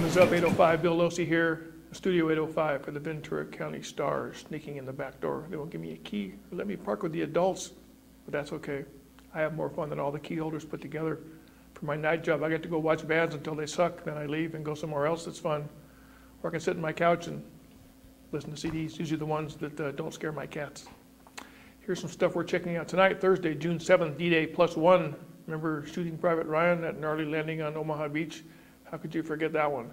is up? 8:05. Bill Locey here, Studio 805 for the Ventura County Stars, sneaking in the back door. They won't give me a key or let me park with the adults, but that's okay. I have more fun than all the key holders put together. For my night job, I get to go watch bands until they suck, then I leave and go somewhere else that's fun. Or I can sit on my couch and listen to CDs, usually the ones that don't scare my cats. Here's some stuff we're checking out tonight, Thursday, June 7th, D-Day +1. Remember shooting Private Ryan, that gnarly landing on Omaha Beach? How could you forget that one?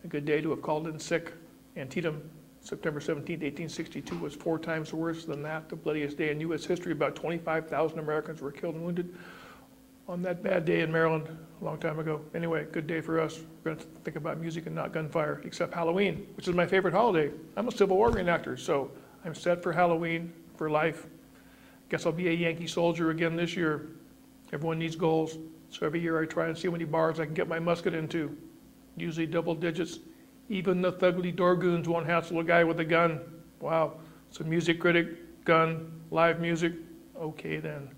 A good day to have called in sick. Antietam, September 17, 1862, was 4 times worse than that. The bloodiest day in U.S. history. About 25,000 Americans were killed and wounded on that bad day in Maryland a long time ago. Anyway, good day for us. We're going to think about music and not gunfire, except Halloween, which is my favorite holiday. I'm a Civil War reenactor, so I'm set for Halloween for life. Guess I'll be a Yankee soldier again this year. Everyone needs goals, so every year I try and see how many bars I can get my musket into. Usually double digits. Even the thugly Dorgoons won't hassle a guy with a gun. Wow. So music critic, gun, live music. Okay then.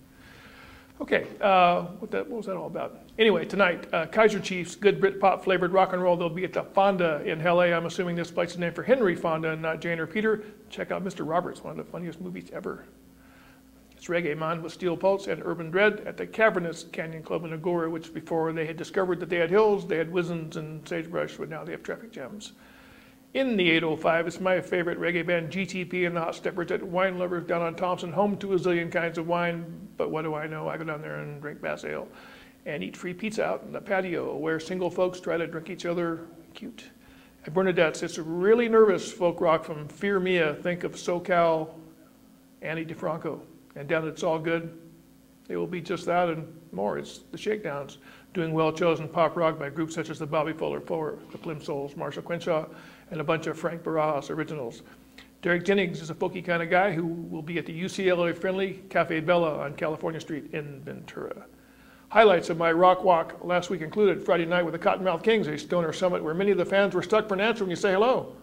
Okay, what was that all about? Anyway, tonight, Kaiser Chiefs, good Britpop flavored rock and roll. They'll be at the Fonda in LA. I'm assuming this place is named for Henry Fonda and not Jane or Peter. Check out Mr. Roberts, one of the funniest movies ever. It's Reggae Man with Steel Pulse and Urban Dread at the Cavernous Canyon Club in Agoura, which before they had discovered that they had hills, they had wizened and sagebrush, but now they have traffic jams. In the 805, it's my favorite reggae band, GTP and the Hot Steppers at Wine Lovers down on Thompson, home to a zillion kinds of wine, but what do I know? I go down there and drink Bass Ale and eat free pizza out in the patio where single folks try to drink each other cute. At Bernadette's, it's really nervous folk rock from Fear Mia, think of SoCal, Annie DeFranco. And down at It's All Good, they will be just that and more. It's the Shakedowns, doing well-chosen pop rock by groups such as the Bobby Fuller Four, the Plimsouls, Marshall Crenshaw, and a bunch of Frank Barajas originals. Derek Jennings is a folky kind of guy who will be at the UCLA-friendly Cafe Bella on California Street in Ventura. Highlights of my rock walk last week included Friday night with the Cottonmouth Kings, a stoner summit where many of the fans were stuck for an answer when you say hello.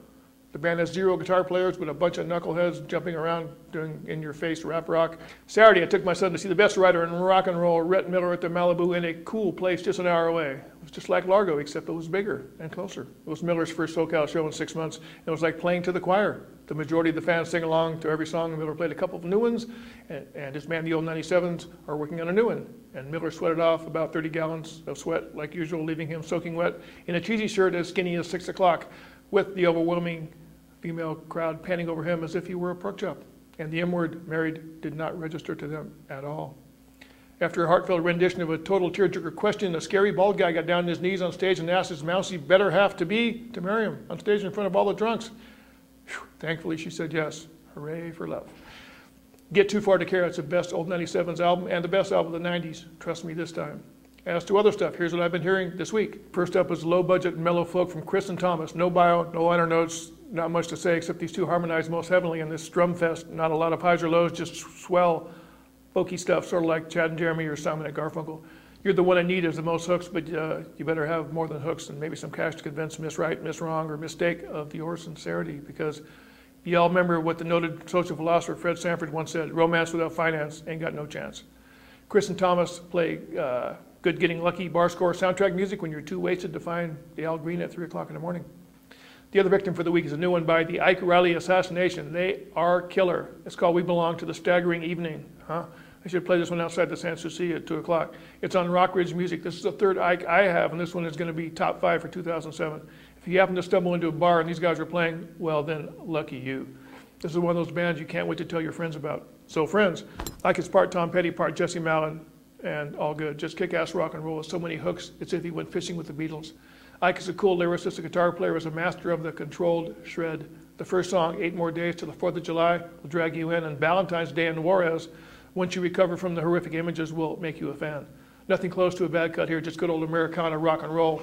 The band has 0 guitar players with a bunch of knuckleheads jumping around doing in-your-face rap rock. Saturday, I took my son to see the best writer in rock and roll, Rhett Miller, at the Malibu in a cool place just an hour away. It was just like Largo, except it was bigger and closer. It was Miller's first SoCal show in 6 months. It was like playing to the choir. The majority of the fans sing along to every song. Miller played a couple of new ones, and his band, the Old 97s, are working on a new one. And Miller sweated off about 30 gallons of sweat, like usual, leaving him soaking wet in a cheesy shirt as skinny as 6 o'clock, with the overwhelming female crowd panning over him as if he were a pork chop. And the M-word, married, did not register to them at all. After a heartfelt rendition of a total tearjerker question, a scary bald guy got down on his knees on stage and asked his mousy better half to marry him on stage in front of all the drunks. Whew, thankfully, she said yes. Hooray for love. Get Too Far to Care, it's the best Old 97s album and the best album of the 90s. Trust me this time. As to other stuff, here's what I've been hearing this week. First up is Low Budget Mellow Folk from Chris and Thomas. No bio, no liner notes, not much to say except these two harmonize most heavily in this strum fest. Not a lot of highs or lows, just swell, folky stuff, sort of like Chad and Jeremy or Simon and Garfunkel. You're the one I need is the most hooks, but you better have more than hooks and maybe some cash to convince Miss Right, Miss Wrong, or mistake of your sincerity, because you all remember what the noted social philosopher Fred Sanford once said, romance without finance ain't got no chance. Chris and Thomas play good getting lucky bar score soundtrack music when you're too wasted to find the Al Green at 3 o'clock in the morning. The other victim for the week is a new one by the Ike Reilly Assassination. They are killer. It's called We Belong to the Staggering Evening. I should play this one outside the Sans Souci at 2 o'clock. It's on Rock Ridge Music. This is the third Ike I have, and this one is going to be top 5 for 2007. If you happen to stumble into a bar and these guys are playing, well then, lucky you. This is one of those bands you can't wait to tell your friends about. So friends, Ike is part Tom Petty, part Jesse Malin, and all good. Just kick-ass rock and roll with so many hooks, it's as if he went fishing with the Beatles. Ike is a cool lyricist, a guitar player, is a master of the controlled shred. The first song, 8 More Days to the 4th of July, will drag you in, and Valentine's Day in Juarez, once you recover from the horrific images, will make you a fan. Nothing close to a bad cut here, just good old Americana rock and roll.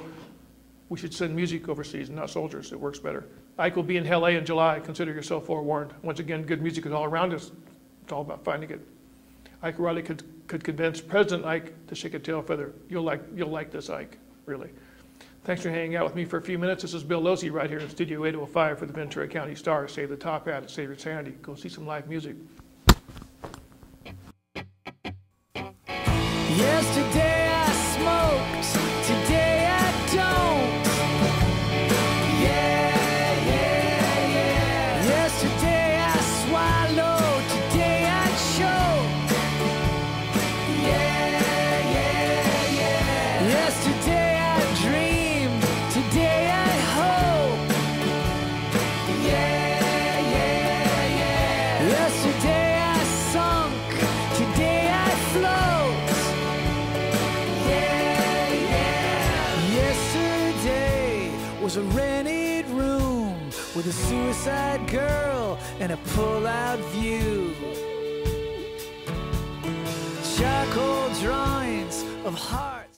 We should send music overseas, not soldiers. It works better. Ike will be in LA in July. Consider yourself forewarned. Once again, good music is all around us. It's all about finding it. Ike Reilly could convince President Ike to shake a tail feather. You'll like this, Ike, really. Thanks for hanging out with me for a few minutes. This is Bill Locey right here in Studio 805 for the Ventura County Stars. Save the top hat, save your sanity. Go see some live music. Yesterday I smoked, today I don't. Yeah, yeah, yeah. Yesterday I sunk, today I float. Yeah, yeah. Yesterday was a rented room with a suicide girl and a pull-out view. Charcoal drawings of heart.